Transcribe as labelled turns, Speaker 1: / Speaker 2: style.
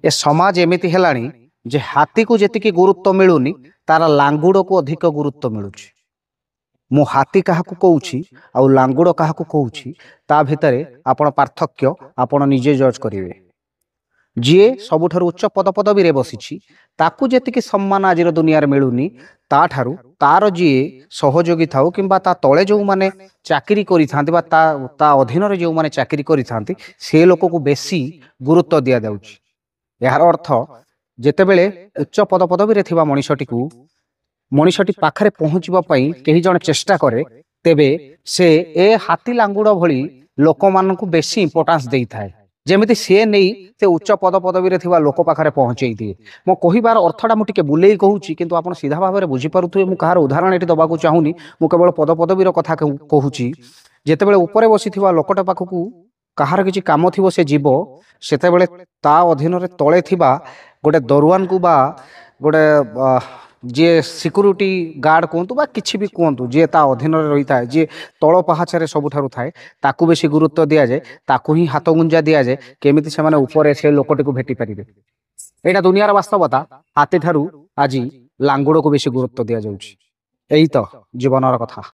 Speaker 1: ए समाज एमिति हेलाणी जे हाथी को जेतिकी गुरुत्व मिलूनी तार लांगुड़ को अधिक गुरुत्व मिलुची। मु हाथी क्या कौची आउ लांगुड़ क्या कौची ता भितर आपण पार्थक्य आपण निजे जज करेंगे। जी सबुठारु उच्च पदपदवी रे बसी ताकू जेतिकी सम्मान आज दुनिया मिलूनी ताठारु तार जी सहयोगी थाउ कि तले जो माने चाकरी करि थांती बा ता अधीन रे जो माने चाकरी करि थांती से लोक को बेसी गुरुत्व दिया जाउची। यार अर्थ जेतेबेले उच्च पदपदवी रे थिबा मनीषटी पाखरे पहुँचबा पई केही जण चेष्टा करे तेबे से ए हाथी लांगुड़ भली लोक मानकु बेसी इंपोर्टेंस देई थाए जेमिति से नहीं से उच्च पदपदवी रे थिबा लोक पाखरे पहुँचई दिए। मो कहिबार अर्थटा मु टिके बुलेई कहूची किंतु आपण सीधा भाव में बुझी पारुथुए मु कहार उदाहरण एठी दबाकू चाहुनी। मु केवल पदपदवीर कथा कहूची जेतेबेले ऊपरे बसिथिबा लोकटा पाखकू कहार किछि काम थिबो से जीव सेतेबेले ता अधीन रे तळे थिबा गोटे दरुआन को बा गोटे जे सिक्यूरीटी गार्ड कहतु बा किछि भी कहतु जे ता अधीन रही था जे तल पहाचारे सबुठारु थाए ताकू बेसी गुरुत्व दिया जाए ताकू ही हाथ गुंजा दिया जाए केमिति से माने ऊपर से लोकटी को भेटी पारिबे। एटा दुनियार वास्तवता हाथी ठारू आज लांगुड़ को बेसी गुरुत्व दिया जाउछि। एही तो जीवनर कथा।